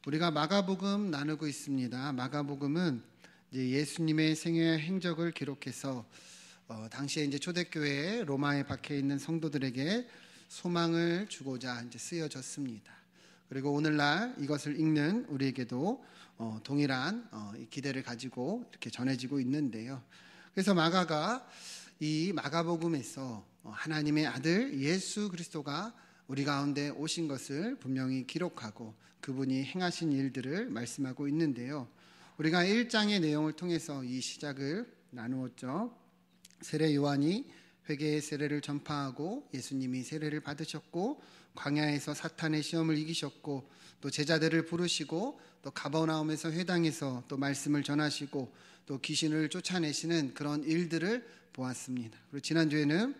우리가 마가복음 나누고 있습니다. 마가복음은 이제 예수님의 생애 행적을 기록해서 당시에 이제 초대교회에 로마에 박혀 있는 성도들에게 소망을 주고자 이제 쓰여졌습니다. 그리고 오늘날 이것을 읽는 우리에게도 동일한 기대를 가지고 이렇게 전해지고 있는데요. 그래서 마가가 이 마가복음에서 하나님의 아들 예수 그리스도가 우리 가운데 오신 것을 분명히 기록하고 그분이 행하신 일들을 말씀하고 있는데요. 우리가 1장의 내용을 통해서 이 시작을 나누었죠. 세례 요한이 회개의 세례를 전파하고 예수님이 세례를 받으셨고 광야에서 사탄의 시험을 이기셨고 또 제자들을 부르시고 또 가버나움에서 회당에서 또 말씀을 전하시고 또 귀신을 쫓아내시는 그런 일들을 보았습니다. 그리고 지난주에는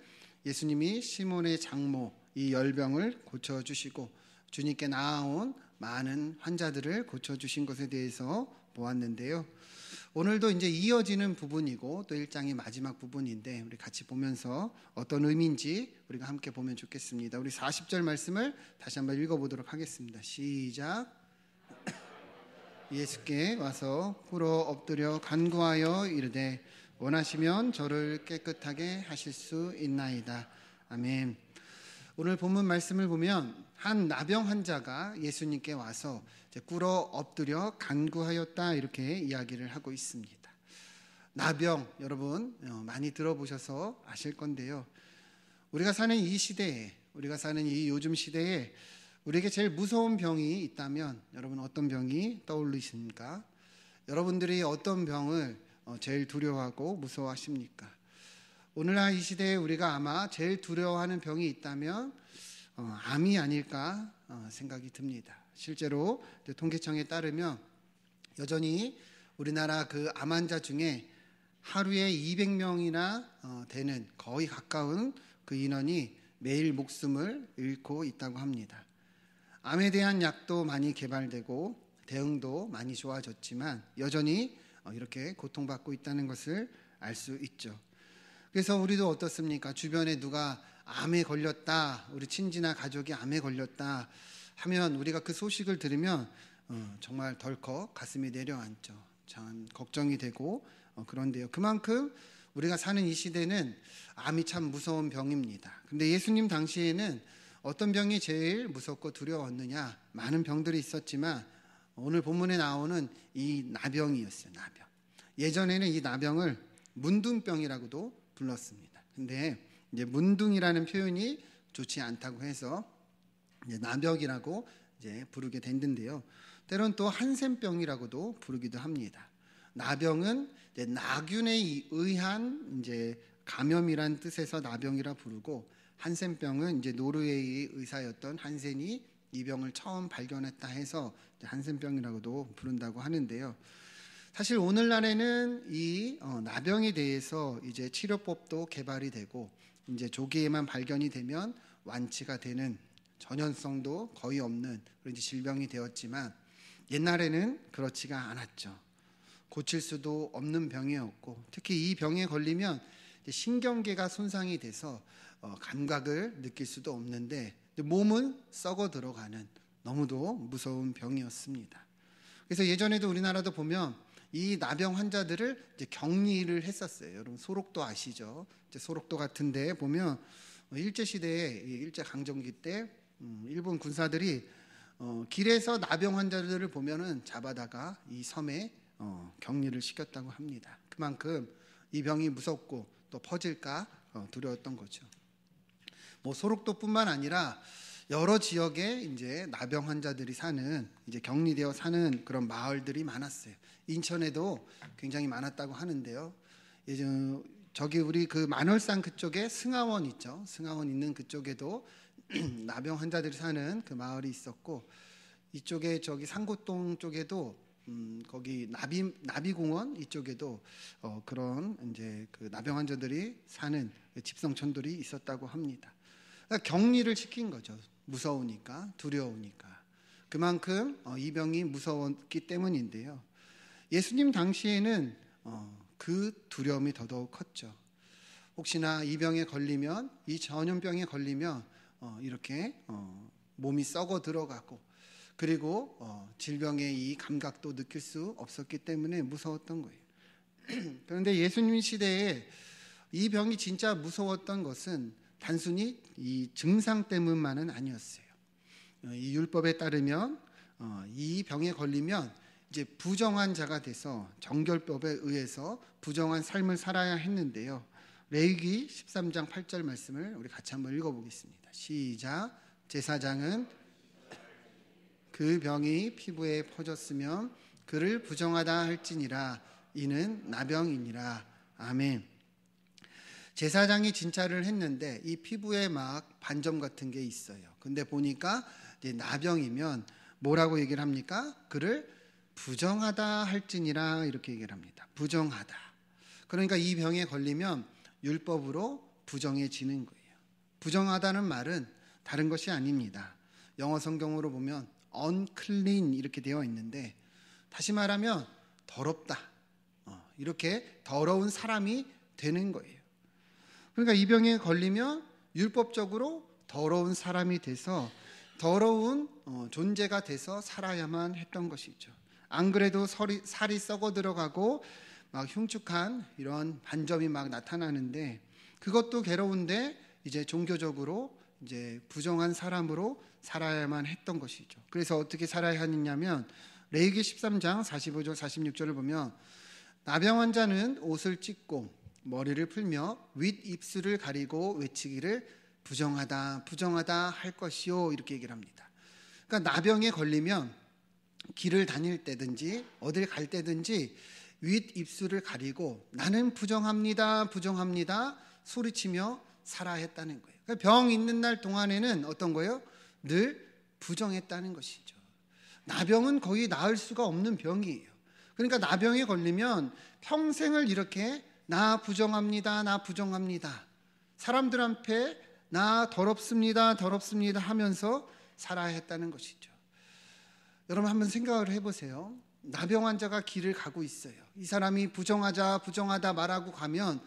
예수님이 시몬의 장모 이 열병을 고쳐주시고 주님께 나아온 많은 환자들을 고쳐주신 것에 대해서 보았는데요. 오늘도 이제 이어지는 부분이고 또 1장의 마지막 부분인데 우리 같이 보면서 어떤 의미인지 우리가 함께 보면 좋겠습니다. 우리 40절 말씀을 다시 한번 읽어보도록 하겠습니다. 시작. 예수께 와서 꿇어 엎드려 간구하여 이르되 원하시면 저를 깨끗하게 하실 수 있나이다. 아멘. 오늘 본문 말씀을 보면 한 나병 환자가 예수님께 와서 꿇어 엎드려 간구하였다 이렇게 이야기를 하고 있습니다. 나병 여러분 많이 들어보셔서 아실 건데요. 우리가 사는 이 시대에 우리가 사는 이 요즘 시대에 우리에게 제일 무서운 병이 있다면 여러분 어떤 병이 떠올리십니까? 여러분들이 어떤 병을 제일 두려워하고 무서워하십니까? 오늘날 이 시대에 우리가 아마 제일 두려워하는 병이 있다면 암이 아닐까 생각이 듭니다. 실제로 통계청에 따르면 여전히 우리나라 그 암 환자 중에 하루에 200명이나 되는 거의 가까운 그 인원이 매일 목숨을 잃고 있다고 합니다. 암에 대한 약도 많이 개발되고 대응도 많이 좋아졌지만 여전히 이렇게 고통받고 있다는 것을 알 수 있죠. 그래서 우리도 어떻습니까? 주변에 누가 암에 걸렸다, 우리 친지나 가족이 암에 걸렸다 하면 우리가 그 소식을 들으면 정말 덜컥 가슴이 내려앉죠. 참 걱정이 되고 그런데요. 그만큼 우리가 사는 이 시대는 암이 참 무서운 병입니다. 근데 예수님 당시에는 어떤 병이 제일 무섭고 두려웠느냐? 많은 병들이 있었지만 오늘 본문에 나오는 이 나병이었어요. 나병. 예전에는 이 나병을 문둥병이라고도 불렀습니다. 근데 이제 문둥이라는 표현이 좋지 않다고 해서 이제 나병이라고 이제 부르게 됐는데요. 때론 또 한센병이라고도 부르기도 합니다. 나병은 이제 나균에 의한 이제 감염이란 뜻에서 나병이라 부르고 한센병은 이제 노르웨이 의사였던 한센이 이 병을 처음 발견했다 해서 한센병이라고도 부른다고 하는데요. 사실 오늘날에는 이 나병에 대해서 이제 치료법도 개발이 되고 이제 조기에만 발견이 되면 완치가 되는 전염성도 거의 없는 그런 질병이 되었지만 옛날에는 그렇지가 않았죠. 고칠 수도 없는 병이었고 특히 이 병에 걸리면 신경계가 손상이 돼서 감각을 느낄 수도 없는데 몸은 썩어 들어가는 너무도 무서운 병이었습니다. 그래서 예전에도 우리나라도 보면 이 나병 환자들을 이제 격리를 했었어요. 여러분 소록도 아시죠? 이제 소록도 같은데 보면 일제 시대에 일제 강점기 때 일본 군사들이 길에서 나병 환자들을 보면은 잡아다가 이 섬에 격리를 시켰다고 합니다. 그만큼 이 병이 무섭고 또 퍼질까 두려웠던 거죠. 뭐 소록도뿐만 아니라 여러 지역에 이제 나병 환자들이 사는 이제 격리되어 사는 그런 마을들이 많았어요. 인천에도 굉장히 많았다고 하는데요. 예전 저기 우리 그 만월산 그쪽에 승하원 있죠. 승하원 있는 그쪽에도 나병 환자들이 사는 그 마을이 있었고 이쪽에 저기 상고동 쪽에도 거기 나비공원 이쪽에도 그런 이제 그 나병 환자들이 사는 집성촌들이 있었다고 합니다. 그러니까 격리를 시킨 거죠. 무서우니까 두려우니까 그만큼 이 병이 무서웠기 때문인데요. 예수님 당시에는 그 두려움이 더더욱 컸죠. 혹시나 이 병에 걸리면 이 전염병에 걸리면 이렇게 몸이 썩어 들어가고 그리고 질병의 이 감각도 느낄 수 없었기 때문에 무서웠던 거예요. 그런데 예수님 시대에 이 병이 진짜 무서웠던 것은 단순히 이 증상 때문만은 아니었어요. 이 율법에 따르면 이 병에 걸리면 이제 부정한 자가 돼서 정결법에 의해서 부정한 삶을 살아야 했는데요. 레위기 13장 8절 말씀을 우리 같이 한번 읽어보겠습니다. 시작. 제사장은 그 병이 피부에 퍼졌으면 그를 부정하다 할지니라. 이는 나병이니라. 아멘. 제사장이 진찰을 했는데 이 피부에 막 반점 같은 게 있어요. 근데 보니까 이제 나병이면 뭐라고 얘기를 합니까? 그를 부정하다 할지니라 이렇게 얘기를 합니다. 부정하다. 그러니까 이 병에 걸리면 율법으로 부정해지는 거예요. 부정하다는 말은 다른 것이 아닙니다. 영어 성경으로 보면 unclean 이렇게 되어 있는데 다시 말하면 더럽다. 이렇게 더러운 사람이 되는 거예요. 그러니까 이 병에 걸리면 율법적으로 더러운 사람이 돼서 더러운 존재가 돼서 살아야만 했던 것이죠. 안 그래도 살이 썩어 들어가고 막 흉측한 이런 반점이 막 나타나는데 그것도 괴로운데 이제 종교적으로 이제 부정한 사람으로 살아야만 했던 것이죠. 그래서 어떻게 살아야 하느냐면 레위기 13장 45절 46절을 보면 나병 환자는 옷을 찢고 머리를 풀며 윗입술을 가리고 외치기를 부정하다 부정하다 할 것이요 이렇게 얘기를 합니다. 그러니까 나병에 걸리면 길을 다닐 때든지 어딜 갈 때든지 윗입술을 가리고 나는 부정합니다 부정합니다 소리치며 살아야 했다는 거예요. 그러니까 병 있는 날 동안에는 어떤 거예요? 늘 부정했다는 것이죠. 나병은 거의 나을 수가 없는 병이에요. 그러니까 나병에 걸리면 평생을 이렇게 나 부정합니다 나 부정합니다 사람들 앞에 나 더럽습니다 더럽습니다 하면서 살아야 했다는 것이죠. 여러분 한번 생각을 해보세요. 나병 환자가 길을 가고 있어요. 이 사람이 부정하자 부정하다 말하고 가면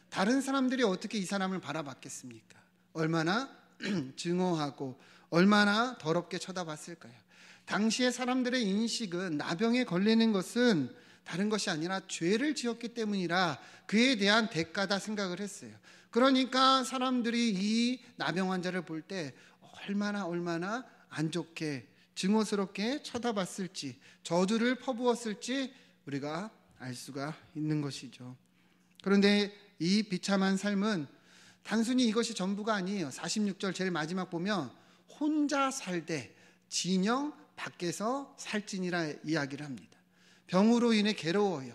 다른 사람들이 어떻게 이 사람을 바라봤겠습니까? 얼마나 증오하고 얼마나 더럽게 쳐다봤을까요? 당시의 사람들의 인식은 나병에 걸리는 것은 다른 것이 아니라 죄를 지었기 때문이라 그에 대한 대가다 생각을 했어요. 그러니까 사람들이 이 나병 환자를 볼 때 얼마나 안 좋게 증오스럽게 쳐다봤을지 저주를 퍼부었을지 우리가 알 수가 있는 것이죠. 그런데 이 비참한 삶은 단순히 이것이 전부가 아니에요. 46절 제일 마지막 보면 혼자 살되 진영 밖에서 살지니라 이야기를 합니다. 병으로 인해 괴로워요.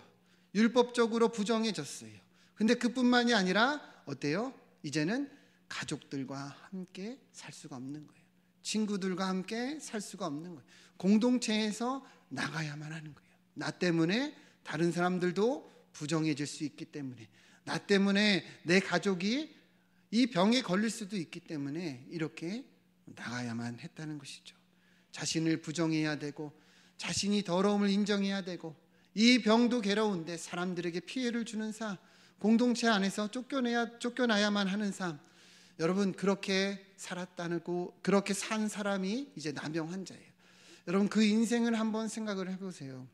율법적으로 부정해졌어요. 근데 그뿐만이 아니라 어때요? 이제는 가족들과 함께 살 수가 없는 거예요. 친구들과 함께 살 수가 없는 거예요. 공동체에서 나가야만 하는 거예요. 나 때문에 다른 사람들도 부정해질 수 있기 때문에 나 때문에 내 가족이 이 병에 걸릴 수도 있기 때문에 이렇게 나가야만 했다는 것이죠. 자신을 부정해야 되고 자신이 더러움을 인정해야 되고 이 병도 괴로운데 사람들에게 피해를 주는 삶, 공동체 안에서 쫓겨나야만 하는 삶. 여러분 그렇게 살았다고 그렇게 산 사람이 이제 나병 환자예요. 여러분 그 인생을 한번 생각을 해보세요.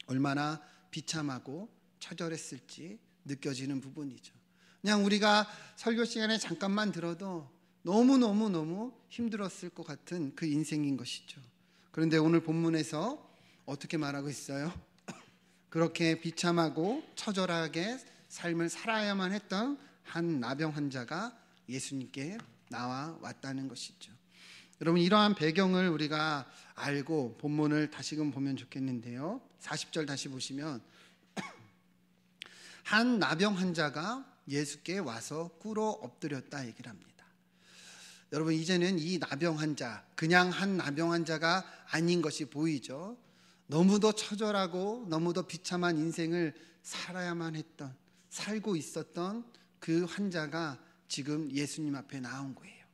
얼마나 비참하고 처절했을지 느껴지는 부분이죠. 그냥 우리가 설교 시간에 잠깐만 들어도 너무 힘들었을 것 같은 그 인생인 것이죠. 그런데 오늘 본문에서 어떻게 말하고 있어요? 그렇게 비참하고 처절하게 삶을 살아야만 했던 한 나병 환자가 예수님께 나와 왔다는 것이죠. 여러분 이러한 배경을 우리가 알고 본문을 다시금 보면 좋겠는데요. 40절 다시 보시면 한 나병 환자가 예수께 와서 꿇어 엎드렸다 얘기를 합니다. 여러분 이제는 이 나병 환자 그냥 한 나병 환자가 아닌 것이 보이죠. 너무도 처절하고 너무도 비참한 인생을 살고 있었던 그 환자가 지금 예수님 앞에 나온 거예요.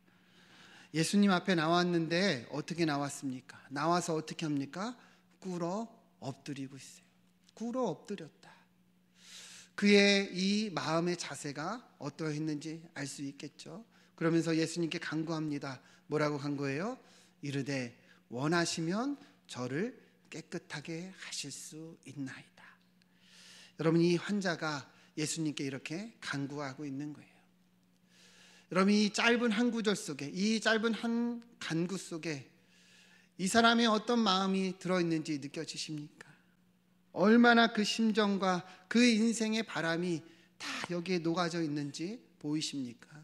예수님 앞에 나왔는데 어떻게 나왔습니까? 나와서 어떻게 합니까? 꿇어 엎드리고 있어요. 꿇어 엎드렸다. 그의 이 마음의 자세가 어떠했는지 알 수 있겠죠. 그러면서 예수님께 간구합니다. 뭐라고 간구해요? 이르되 원하시면 저를 깨끗하게 하실 수 있나이다. 여러분, 이 환자가 예수님께 이렇게 간구하고 있는 거예요. 여러분, 이 짧은 한 구절 속에, 이 짧은 한 간구 속에 이 사람의 어떤 마음이 들어있는지 느껴지십니까? 얼마나 그 심정과 그 인생의 바람이 다 여기에 녹아져 있는지 보이십니까?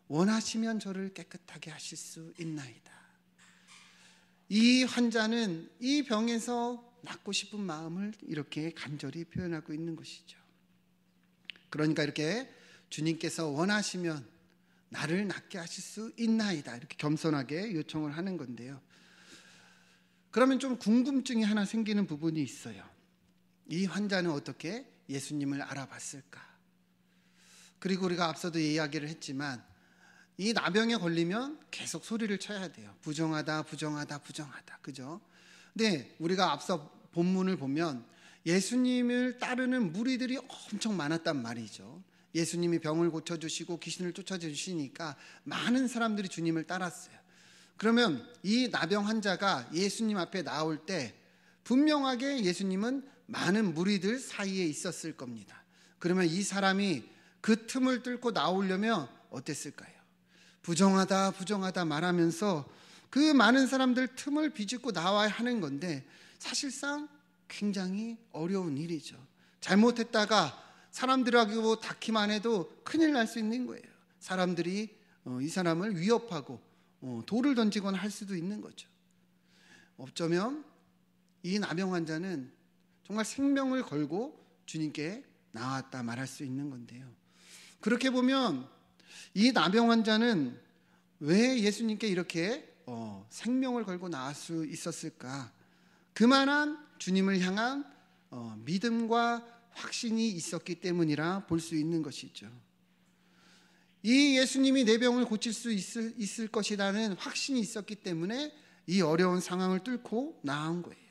원하시면 저를 깨끗하게 하실 수 있나이다. 이 환자는 이 병에서 낫고 싶은 마음을 이렇게 간절히 표현하고 있는 것이죠. 그러니까 이렇게 주님께서 원하시면 나를 낫게 하실 수 있나이다, 이렇게 겸손하게 요청을 하는 건데요. 그러면 좀 궁금증이 하나 생기는 부분이 있어요. 이 환자는 어떻게 예수님을 알아봤을까? 그리고 우리가 앞서도 이야기를 했지만 이 나병에 걸리면 계속 소리를 쳐야 돼요. 부정하다, 부정하다, 부정하다. 그죠? 근데 우리가 앞서 본문을 보면 예수님을 따르는 무리들이 엄청 많았단 말이죠. 예수님이 병을 고쳐주시고 귀신을 쫓아주시니까 많은 사람들이 주님을 따랐어요. 그러면 이 나병 환자가 예수님 앞에 나올 때 분명하게 예수님은 많은 무리들 사이에 있었을 겁니다. 그러면 이 사람이 그 틈을 뚫고 나오려면 어땠을까요? 부정하다, 부정하다 말하면서 그 많은 사람들 틈을 비집고 나와야 하는 건데 사실상 굉장히 어려운 일이죠. 잘못했다가 사람들하고 닿기만 해도 큰일 날 수 있는 거예요. 사람들이 이 사람을 위협하고 돌을 던지거나 할 수도 있는 거죠. 어쩌면 이 나병 환자는 정말 생명을 걸고 주님께 나왔다 말할 수 있는 건데요. 그렇게 보면 이 나병 환자는 왜 예수님께 이렇게 생명을 걸고 나올 수 있었을까? 그만한 주님을 향한 믿음과 확신이 있었기 때문이라 볼 수 있는 것이죠. 이 예수님이 내 병을 고칠 수 있을 것이라는 확신이 있었기 때문에 이 어려운 상황을 뚫고 나온 거예요.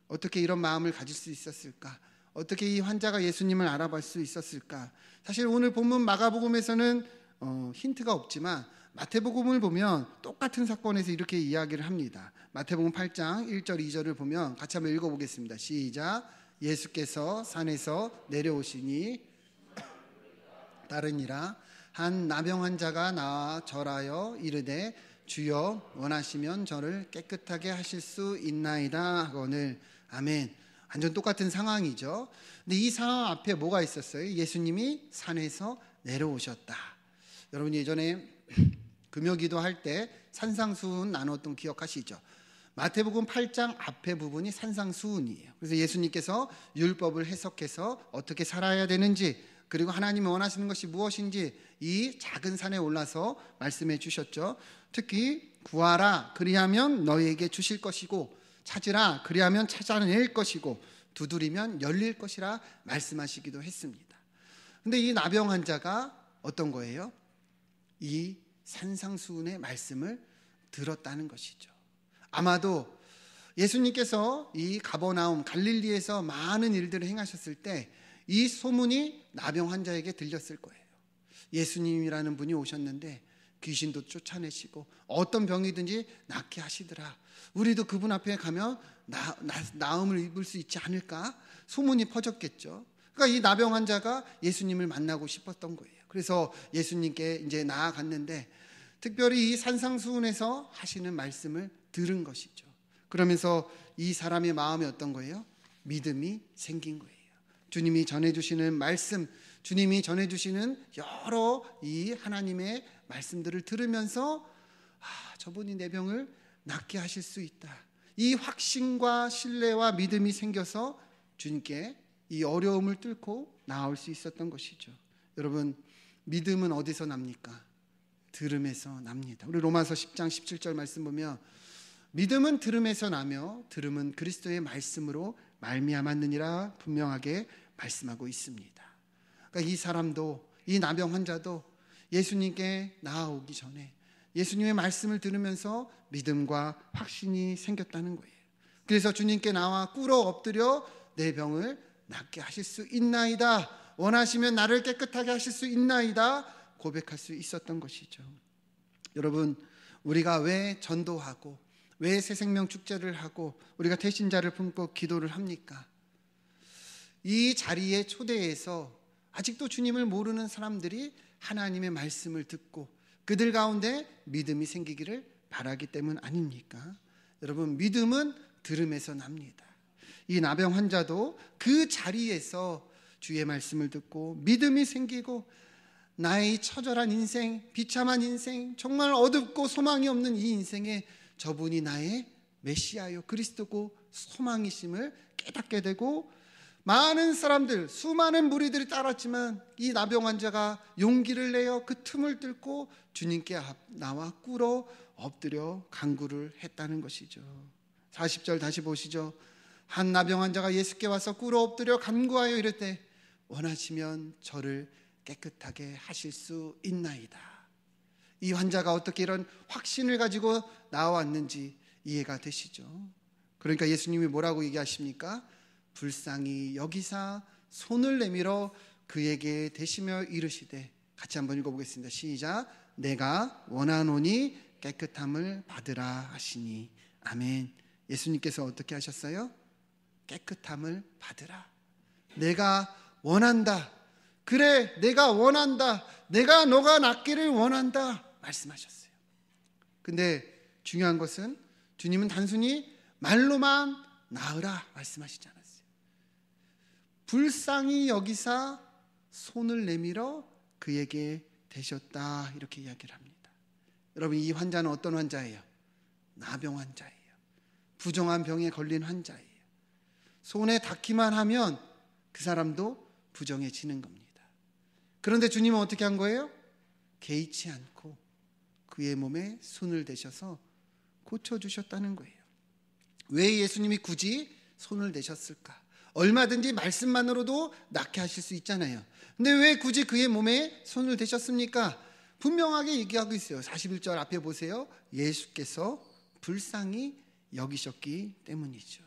어떻게 이런 마음을 가질 수 있었을까? 어떻게 이 환자가 예수님을 알아볼 수 있었을까? 사실 오늘 본문 마가복음에서는 힌트가 없지만 마태복음을 보면 똑같은 사건에서 이렇게 이야기를 합니다. 마태복음 8장 1절 2절을 보면 같이 한번 읽어보겠습니다. 시작. 예수께서 산에서 내려오시니 다르니라 한 나병 환자가 나와 절하여 이르되 주여 원하시면 저를 깨끗하게 하실 수 있나이다 하거늘. 아멘. 완전 똑같은 상황이죠. 근데 이 상황 앞에 뭐가 있었어요? 예수님이 산에서 내려오셨다. 여러분 예전에 금요기도 할 때 산상수훈 나눴던 기억하시죠? 마태복음 8장 앞에 부분이 산상수훈이에요. 그래서 예수님께서 율법을 해석해서 어떻게 살아야 되는지, 그리고 하나님이 원하시는 것이 무엇인지 이 작은 산에 올라서 말씀해 주셨죠. 특히 구하라 그리하면 너희에게 주실 것이고 찾으라 그리하면 찾아낼 것이고 두드리면 열릴 것이라 말씀하시기도 했습니다. 근데 이 나병 환자가 어떤 거예요? 이 산상수훈의 말씀을 들었다는 것이죠. 아마도 예수님께서 이 가버나움 갈릴리에서 많은 일들을 행하셨을 때 이 소문이 나병 환자에게 들렸을 거예요. 예수님이라는 분이 오셨는데 귀신도 쫓아내시고 어떤 병이든지 낫게 하시더라. 우리도 그분 앞에 가면 나음을 입을 수 있지 않을까? 소문이 퍼졌겠죠. 그러니까 이 나병 환자가 예수님을 만나고 싶었던 거예요. 그래서 예수님께 이제 나아갔는데 특별히 이 산상수훈에서 하시는 말씀을 들은 것이죠. 그러면서 이 사람의 마음이 어떤 거예요? 믿음이 생긴 거예요. 주님이 전해주시는 말씀, 주님이 전해주시는 여러 이 하나님의 말씀들을 들으면서 저분이 내 병을 낫게 하실 수 있다. 이 확신과 신뢰와 믿음이 생겨서 주님께 이 어려움을 뚫고 나올 수 있었던 것이죠. 여러분 믿음은 어디서 납니까? 들음에서 납니다. 우리 로마서 10장 17절 말씀 보면 믿음은 들음에서 나며 들음은 그리스도의 말씀으로 말미암았느니라 분명하게 말씀하고 있습니다. 그러니까 이 사람도 이 나병 환자도 예수님께 나아오기 전에 예수님의 말씀을 들으면서 믿음과 확신이 생겼다는 거예요. 그래서 주님께 나와 꿇어 엎드려 내 병을 낫게 하실 수 있나이다. 원하시면 나를 깨끗하게 하실 수 있나이다. 고백할 수 있었던 것이죠. 여러분 우리가 왜 전도하고 왜 새생명 축제를 하고 우리가 태신자를 품고 기도를 합니까? 이 자리에 초대해서 아직도 주님을 모르는 사람들이 하나님의 말씀을 듣고 그들 가운데 믿음이 생기기를 바라기 때문 아닙니까? 여러분, 믿음은 들음에서 납니다. 이 나병 환자도 그 자리에서 주의 말씀을 듣고 믿음이 생기고 나의 처절한 인생, 비참한 인생, 정말 어둡고 소망이 없는 이 인생에 저분이 나의 메시아요 그리스도고 소망이심을 깨닫게 되고, 많은 사람들, 수많은 무리들이 따랐지만 이 나병 환자가 용기를 내어 그 틈을 뚫고 주님께 나와 꿇어 엎드려 간구를 했다는 것이죠. 40절 다시 보시죠. 한 나병 환자가 예수께 와서 꿇어 엎드려 간구하여 이르되 원하시면 저를 깨끗하게 하실 수 있나이다. 이 환자가 어떻게 이런 확신을 가지고 나왔는지 이해가 되시죠? 그러니까 예수님이 뭐라고 얘기하십니까? 불쌍히 여기사 손을 내밀어 그에게 대시며 이르시되, 같이 한번 읽어보겠습니다. 시작. 내가 원하노니 깨끗함을 받으라 하시니. 아멘. 예수님께서 어떻게 하셨어요? 깨끗함을 받으라. 내가 원한다. 그래, 내가 원한다. 내가 너가 낫기를 원한다 말씀하셨어요. 근데 중요한 것은 주님은 단순히 말로만 나으라 말씀하시지 않았어요. 불쌍히 여기사 손을 내밀어 그에게 대셨다, 이렇게 이야기를 합니다. 여러분, 이 환자는 어떤 환자예요? 나병 환자예요. 부정한 병에 걸린 환자예요. 손에 닿기만 하면 그 사람도 부정해지는 겁니다. 그런데 주님은 어떻게 한 거예요? 개의치 않고 그의 몸에 손을 대셔서 고쳐주셨다는 거예요. 왜 예수님이 굳이 손을 대셨을까? 얼마든지 말씀만으로도 낫게 하실 수 있잖아요. 근데 왜 굳이 그의 몸에 손을 대셨습니까? 분명하게 얘기하고 있어요. 41절 앞에 보세요. 예수께서 불쌍히 여기셨기 때문이죠.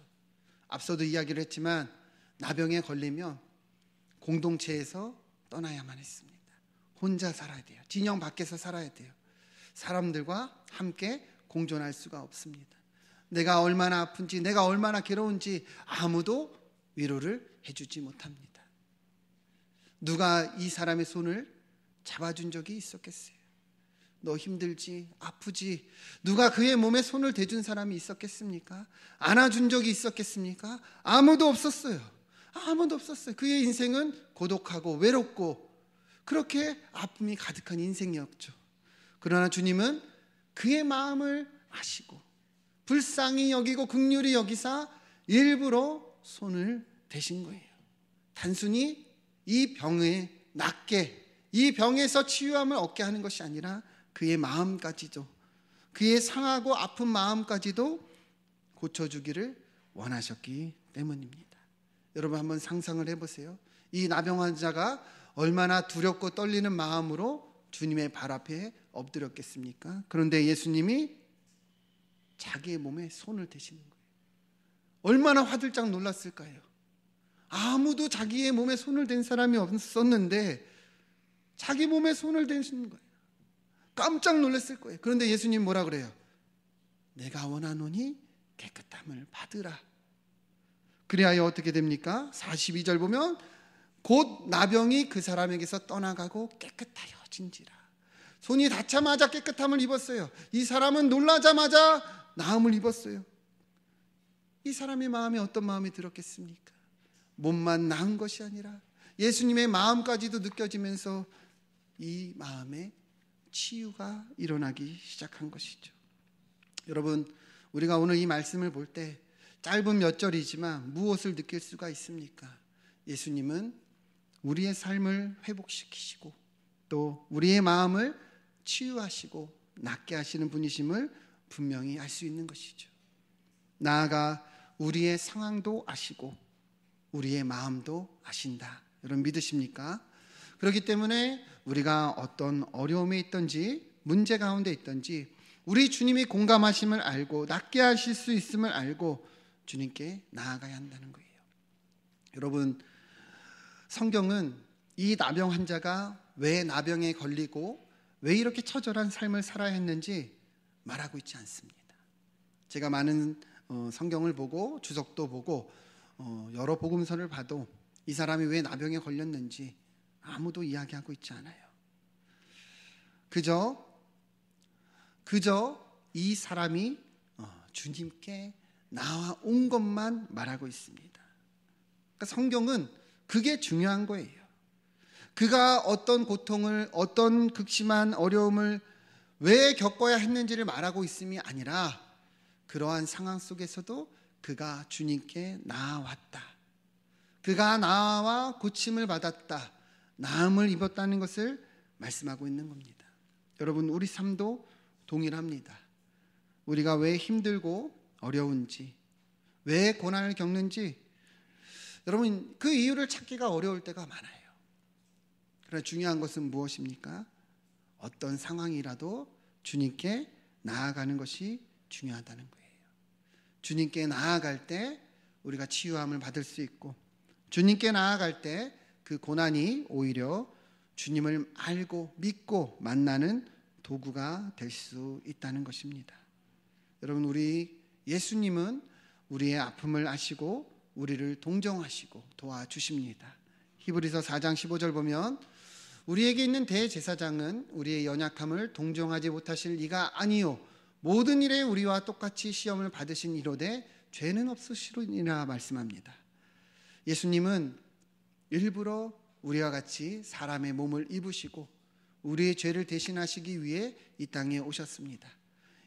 앞서도 이야기를 했지만 나병에 걸리면 공동체에서 떠나야만 했습니다. 혼자 살아야 돼요. 진영 밖에서 살아야 돼요. 사람들과 함께 공존할 수가 없습니다. 내가 얼마나 아픈지, 내가 얼마나 괴로운지 아무도 위로를 해주지 못합니다. 누가 이 사람의 손을 잡아준 적이 있었겠어요? 너 힘들지, 아프지, 누가 그의 몸에 손을 대준 사람이 있었겠습니까? 안아준 적이 있었겠습니까? 아무도 없었어요. 아무도 없었어요. 그의 인생은 고독하고 외롭고 그렇게 아픔이 가득한 인생이었죠. 그러나 주님은 그의 마음을 아시고 불쌍히 여기고 긍휼히 여기사 일부러 손을 대신 거예요. 단순히 이 병에 낫게, 이 병에서 치유함을 얻게 하는 것이 아니라 그의 마음까지도, 그의 상하고 아픈 마음까지도 고쳐주기를 원하셨기 때문입니다. 여러분, 한번 상상을 해보세요. 이 나병 환자가 얼마나 두렵고 떨리는 마음으로 주님의 발 앞에 엎드렸겠습니까? 그런데 예수님이 자기의 몸에 손을 대시는 거예요. 얼마나 화들짝 놀랐을까요? 아무도 자기의 몸에 손을 댄 사람이 없었는데 자기 몸에 손을 대시는 거예요. 깜짝 놀랐을 거예요. 그런데 예수님 뭐라 그래요? 내가 원하노니 깨끗함을 받으라. 그리하여 어떻게 됩니까? 42절 보면 곧 나병이 그 사람에게서 떠나가고 깨끗하여진지라. 손이 닿자마자 깨끗함을 입었어요. 이 사람은 놀라자마자 나음을 입었어요. 이 사람의 마음에 어떤 마음이 들었겠습니까? 몸만 나은 것이 아니라 예수님의 마음까지도 느껴지면서 이 마음에 치유가 일어나기 시작한 것이죠. 여러분, 우리가 오늘 이 말씀을 볼 때 짧은 몇 절이지만 무엇을 느낄 수가 있습니까? 예수님은 우리의 삶을 회복시키시고 또 우리의 마음을 치유하시고 낫게 하시는 분이심을 분명히 알 수 있는 것이죠. 나아가 우리의 상황도 아시고 우리의 마음도 아신다. 여러분, 믿으십니까? 그렇기 때문에 우리가 어떤 어려움에 있든지 문제 가운데 있든지 우리 주님이 공감하심을 알고 낫게 하실 수 있음을 알고 주님께 나아가야 한다는 거예요. 여러분, 성경은 이 나병 환자가 왜 나병에 걸리고 왜 이렇게 처절한 삶을 살아야 했는지 말하고 있지 않습니다. 제가 많은 성경을 보고 주석도 보고 여러 복음서를 봐도 이 사람이 왜 나병에 걸렸는지 아무도 이야기하고 있지 않아요. 그저 이 사람이 주님께 나온 것만 말하고 있습니다. 그러니까 성경은 그게 중요한 거예요. 그가 어떤 고통을, 어떤 극심한 어려움을 왜 겪어야 했는지를 말하고 있음이 아니라 그러한 상황 속에서도 그가 주님께 나아왔다. 그가 나와 고침을 받았다. 나음을 입었다는 것을 말씀하고 있는 겁니다. 여러분, 우리 삶도 동일합니다. 우리가 왜 힘들고 어려운지, 왜 고난을 겪는지 여러분 그 이유를 찾기가 어려울 때가 많아요. 그러나 중요한 것은 무엇입니까? 어떤 상황이라도 주님께 나아가는 것이 중요하다는 거예요. 주님께 나아갈 때 우리가 치유함을 받을 수 있고, 주님께 나아갈 때 그 고난이 오히려 주님을 알고 믿고 만나는 도구가 될 수 있다는 것입니다. 여러분, 우리 예수님은 우리의 아픔을 아시고 우리를 동정하시고 도와주십니다. 히브리서 4장 15절 보면 우리에게 있는 대제사장은 우리의 연약함을 동정하지 못하실 이가 아니요 모든 일에 우리와 똑같이 시험을 받으신 이로되 죄는 없으시리라 말씀합니다. 예수님은 일부러 우리와 같이 사람의 몸을 입으시고 우리의 죄를 대신하시기 위해 이 땅에 오셨습니다.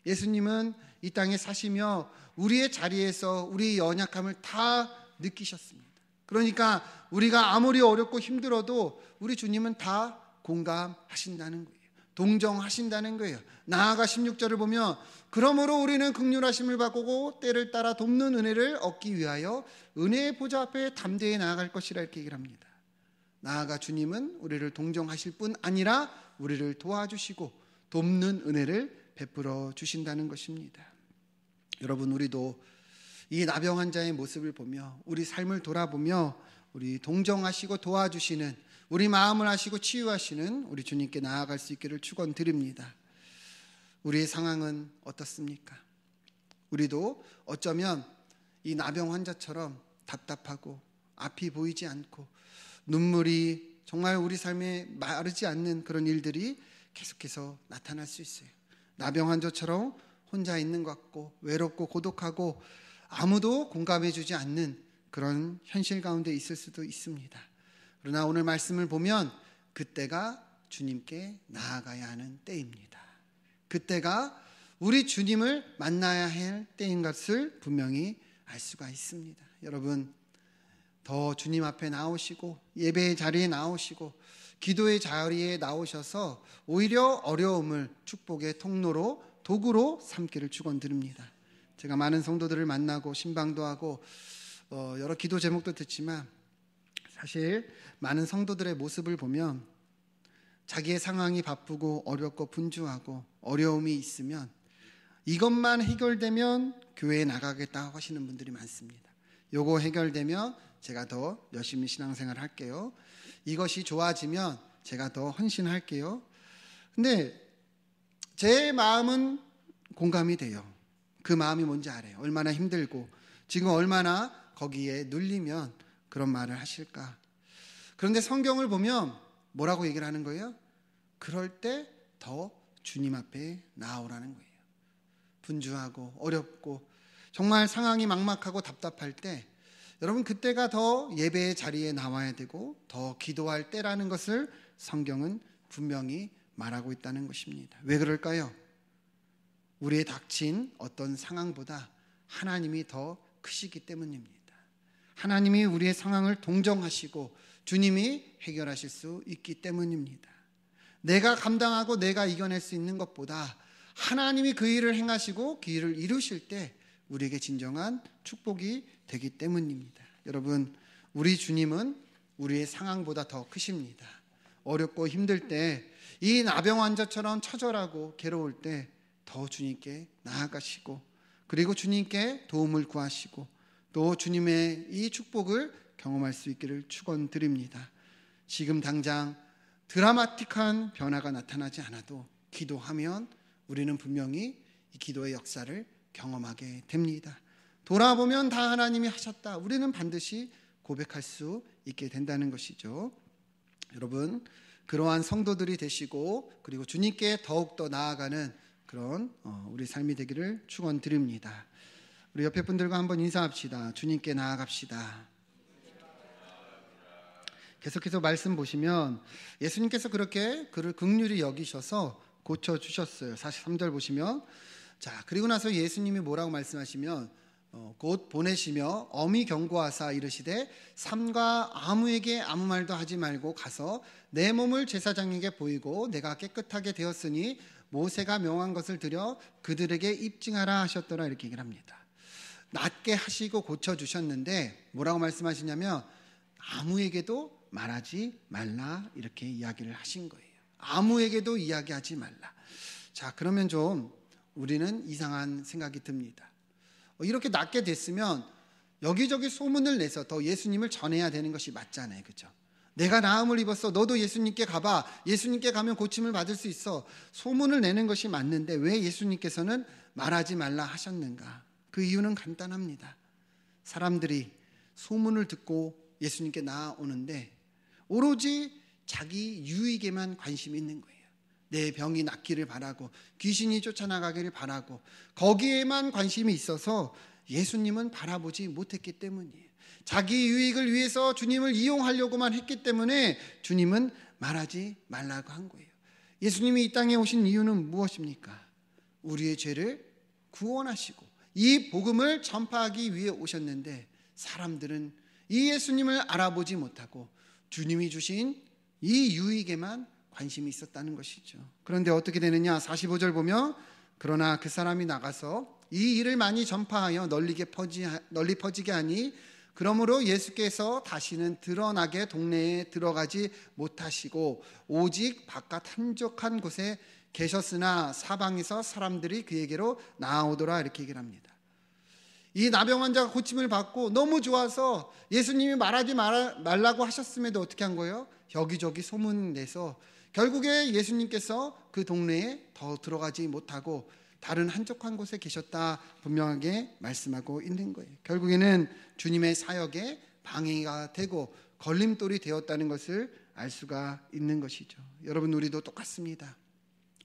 예수님은 이 땅에 사시며 우리의 자리에서 우리의 연약함을 다 느끼셨습니다. 그러니까 우리가 아무리 어렵고 힘들어도 우리 주님은 다 공감하신다는 거예요. 동정하신다는 거예요. 나아가 16절을 보면 그러므로 우리는 긍휼하심을 받고 때를 따라 돕는 은혜를 얻기 위하여 은혜의 보좌 앞에 담대히 나아갈 것이라 이렇게 얘기를 합니다. 나아가 주님은 우리를 동정하실 뿐 아니라 우리를 도와주시고 돕는 은혜를 베풀어 주신다는 것입니다. 여러분, 우리도 이 나병 환자의 모습을 보며 우리 삶을 돌아보며 우리 동정하시고 도와주시는, 우리 마음을 아시고 치유하시는 우리 주님께 나아갈 수 있기를 축원드립니다. 우리의 상황은 어떻습니까? 우리도 어쩌면 이 나병 환자처럼 답답하고 앞이 보이지 않고 눈물이 정말 우리 삶에 마르지 않는 그런 일들이 계속해서 나타날 수 있어요. 나병 환자처럼 혼자 있는 것 같고 외롭고 고독하고 아무도 공감해 주지 않는 그런 현실 가운데 있을 수도 있습니다. 그러나 오늘 말씀을 보면 그때가 주님께 나아가야 하는 때입니다. 그때가 우리 주님을 만나야 할 때인 것을 분명히 알 수가 있습니다. 여러분, 더 주님 앞에 나오시고 예배의 자리에 나오시고 기도의 자리에 나오셔서 오히려 어려움을 축복의 통로로 도구로 삼기를 축원드립니다. 제가 많은 성도들을 만나고 신방도 하고 여러 기도 제목도 듣지만 사실 많은 성도들의 모습을 보면 자기의 상황이 바쁘고 어렵고 분주하고 어려움이 있으면 이것만 해결되면 교회에 나가겠다고 하시는 분들이 많습니다. 요거 해결되면 제가 더 열심히 신앙생활 할게요. 이것이 좋아지면 제가 더 헌신할게요. 근데 제 마음은 공감이 돼요. 그 마음이 뭔지 알아요. 얼마나 힘들고 지금 얼마나 거기에 눌리면 그런 말을 하실까. 그런데 성경을 보면 뭐라고 얘기를 하는 거예요? 그럴 때 더 주님 앞에 나오라는 거예요. 분주하고 어렵고 정말 상황이 막막하고 답답할 때 여러분 그때가 더 예배의 자리에 나와야 되고 더 기도할 때라는 것을 성경은 분명히 말하고 있다는 것입니다. 왜 그럴까요? 우리의 닥친 어떤 상황보다 하나님이 더 크시기 때문입니다. 하나님이 우리의 상황을 동정하시고 주님이 해결하실 수 있기 때문입니다. 내가 감당하고 내가 이겨낼 수 있는 것보다 하나님이 그 일을 행하시고 그 일을 이루실 때 우리에게 진정한 축복이 되기 때문입니다. 여러분, 우리 주님은 우리의 상황보다 더 크십니다. 어렵고 힘들 때 이 나병 환자처럼 처절하고 괴로울 때 더 주님께 나아가시고 그리고 주님께 도움을 구하시고 또 주님의 이 축복을 경험할 수 있기를 축원드립니다. 지금 당장 드라마틱한 변화가 나타나지 않아도 기도하면 우리는 분명히 이 기도의 역사를 경험하게 됩니다. 돌아보면 다 하나님이 하셨다. 우리는 반드시 고백할 수 있게 된다는 것이죠. 여러분, 그러한 성도들이 되시고 그리고 주님께 더욱더 나아가는 그런 우리 삶이 되기를 축원드립니다. 우리 옆에 분들과 한번 인사합시다. 주님께 나아갑시다. 계속해서 말씀 보시면 예수님께서 그렇게 그를 긍휼히 여기셔서 고쳐주셨어요. 43절 보시면, 자, 그리고 나서 예수님이 뭐라고 말씀하시면 곧 보내시며 엄히 경고하사 이르시되 삼가 아무에게 아무 말도 하지 말고 가서 내 몸을 제사장에게 보이고 내가 깨끗하게 되었으니 모세가 명한 것을 드려 그들에게 입증하라 하셨더라. 이렇게 얘기를 합니다. 낫게 하시고 고쳐주셨는데 뭐라고 말씀하시냐면 아무에게도 말하지 말라, 이렇게 이야기를 하신 거예요. 아무에게도 이야기하지 말라. 자, 그러면 좀 우리는 이상한 생각이 듭니다. 이렇게 낫게 됐으면 여기저기 소문을 내서 더 예수님을 전해야 되는 것이 맞잖아요. 그렇죠? 내가 나음을 입었어. 너도 예수님께 가봐. 예수님께 가면 고침을 받을 수 있어. 소문을 내는 것이 맞는데 왜 예수님께서는 말하지 말라 하셨는가? 그 이유는 간단합니다. 사람들이 소문을 듣고 예수님께 나아오는데 오로지 자기 유익에만 관심이 있는 거예요. 내 병이 낫기를 바라고 귀신이 쫓아나가기를 바라고 거기에만 관심이 있어서 예수님은 바라보지 못했기 때문이에요. 자기 유익을 위해서 주님을 이용하려고만 했기 때문에 주님은 말하지 말라고 한 거예요. 예수님이 이 땅에 오신 이유는 무엇입니까? 우리의 죄를 구원하시고 이 복음을 전파하기 위해 오셨는데 사람들은 이 예수님을 알아보지 못하고 주님이 주신 이 유익에만 관심이 있었다는 것이죠. 그런데 어떻게 되느냐? 45절 보면 그러나 그 사람이 나가서 이 일을 많이 전파하여 널리 퍼지게 하니 그러므로 예수께서 다시는 드러나게 동네에 들어가지 못하시고 오직 바깥 한적한 곳에 계셨으나 사방에서 사람들이 그에게로 나아오더라. 이렇게 얘기를 합니다. 이 나병 환자가 고침을 받고 너무 좋아서 예수님이 말하지 말라고 하셨음에도 어떻게 한 거예요? 여기저기 소문 내서 결국에 예수님께서 그 동네에 더 들어가지 못하고 다른 한적한 곳에 계셨다 분명하게 말씀하고 있는 거예요. 결국에는 주님의 사역에 방해가 되고 걸림돌이 되었다는 것을 알 수가 있는 것이죠. 여러분, 우리도 똑같습니다.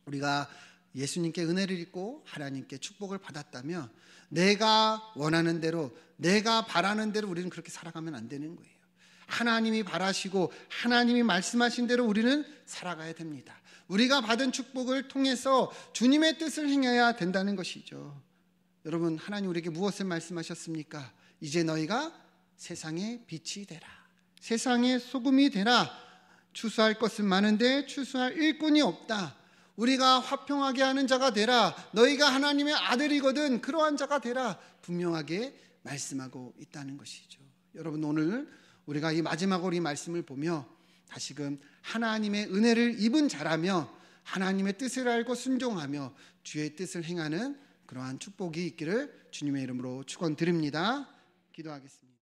우리가 예수님께 은혜를 입고 하나님께 축복을 받았다면 내가 원하는 대로, 내가 바라는 대로 우리는 그렇게 살아가면 안 되는 거예요. 하나님이 바라시고 하나님이 말씀하신 대로 우리는 살아가야 됩니다. 우리가 받은 축복을 통해서 주님의 뜻을 행해야 된다는 것이죠. 여러분, 하나님 우리에게 무엇을 말씀하셨습니까? 이제 너희가 세상의 빛이 되라. 세상의 소금이 되라. 추수할 것은 많은데 추수할 일꾼이 없다. 우리가 화평하게 하는 자가 되라. 너희가 하나님의 아들이거든 그러한 자가 되라. 분명하게 말씀하고 있다는 것이죠. 여러분, 오늘 우리가 이 마지막으로 이 말씀을 보며 다시금 하나님의 은혜를 입은 자라며 하나님의 뜻을 알고 순종하며 주의 뜻을 행하는 그러한 축복이 있기를 주님의 이름으로 축원드립니다. 기도하겠습니다.